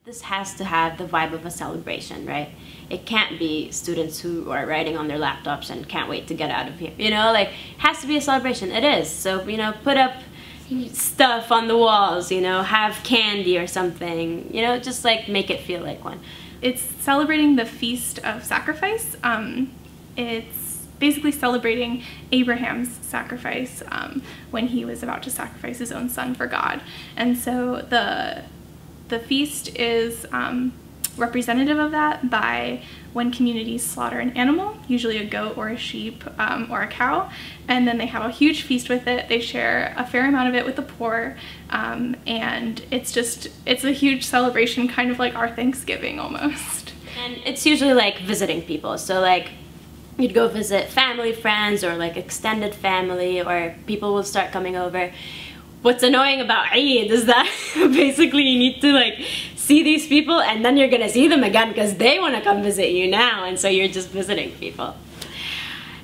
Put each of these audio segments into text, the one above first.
This has to have the vibe of a celebration, right? It can't be students who are writing on their laptops and can't wait to get out of here. You know, like, it has to be a celebration. It is. So, you know, put up stuff on the walls, you know, have candy or something, you know, just like make it feel like one. It's celebrating the Feast of Sacrifice. It's basically celebrating Abraham's sacrifice when he was about to sacrifice his own son for God. And so the feast is representative of that by when communities slaughter an animal, usually a goat or a sheep or a cow, and then they have a huge feast with it. They share a fair amount of it with the poor, and it's a huge celebration, kind of like our Thanksgiving almost. And it's usually like visiting people, so like you'd go visit family, friends, or like extended family, or people will start coming over. What's annoying about Eid is that basically you need to like see these people and then you're gonna see them again because they want to come visit you now, and so you're just visiting people.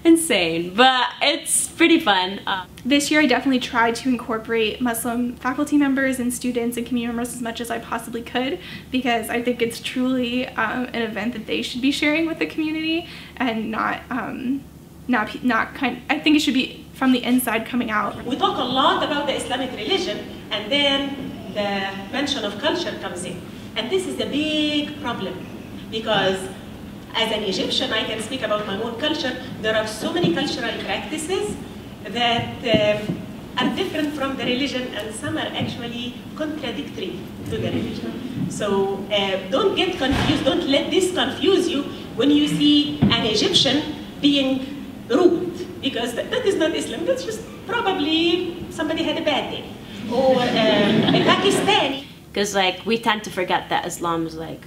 Insane, but it's pretty fun. This year I definitely tried to incorporate Muslim faculty members and students and community members as much as I possibly could, because I think it's truly an event that they should be sharing with the community and I think it should be from the inside coming out. We talk a lot about the Islamic religion, and then the mention of culture comes in. And this is a big problem, because as an Egyptian, I can speak about my own culture. There are so many cultural practices that are different from the religion, and some are actually contradictory to the religion. So don't get confused, don't let this confuse you when you see an Egyptian being rude, because that is not Islam, that's just probably somebody had a bad day. Or a Pakistani. Because like we tend to forget that Islam is like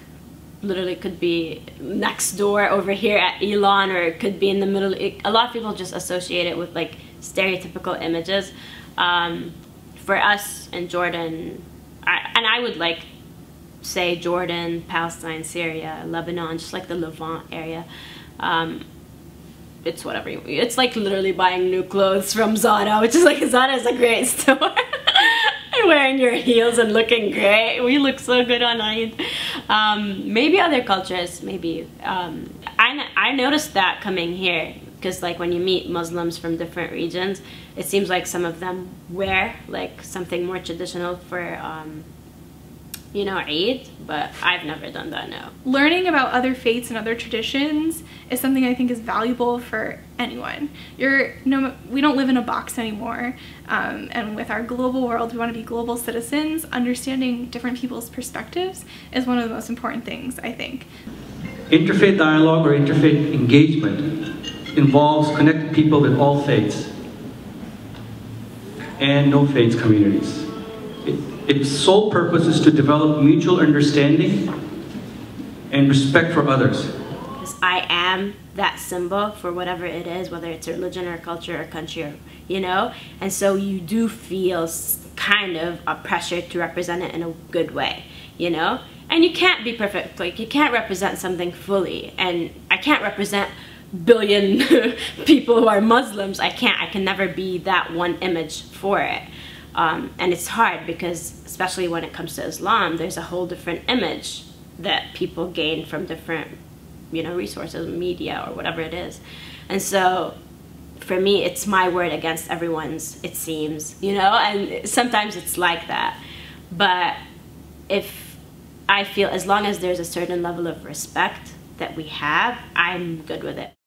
literally could be next door over here at Elon, or it could be in the middle. A lot of people just associate it with like stereotypical images. For us in Jordan, I would like say Jordan, Palestine, Syria, Lebanon, just like the Levant area. It's whatever you, it's like literally buying new clothes from Zara, which is like, Zara is a great store. Wearing your heels and looking great. We look so good on Eid. Maybe other cultures, maybe. I noticed that coming here, because like when you meet Muslims from different regions, it seems like some of them wear like something more traditional for you know, Eid, but I've never done that, no. Learning about other faiths and other traditions is something I think is valuable for anyone. We don't live in a box anymore, and with our global world, we want to be global citizens. Understanding different people's perspectives is one of the most important things, I think. Interfaith dialogue or interfaith engagement involves connecting people with all faiths and no faith communities. Its sole purpose is to develop mutual understanding and respect for others. Because I am that symbol for whatever it is, whether it's a religion or a culture or country, or, you know? And so you do feel kind of a pressure to represent it in a good way, you know? And you can't be perfect, like you can't represent something fully, and I can't represent billion people who are Muslims. I can never be that one image for it. And it's hard because, especially when it comes to Islam, there's a whole different image that people gain from different, you know, resources, media, or whatever it is. And so, for me, it's my word against everyone's, it seems, you know, and sometimes it's like that. But if I feel, as long as there's a certain level of respect that we have, I'm good with it.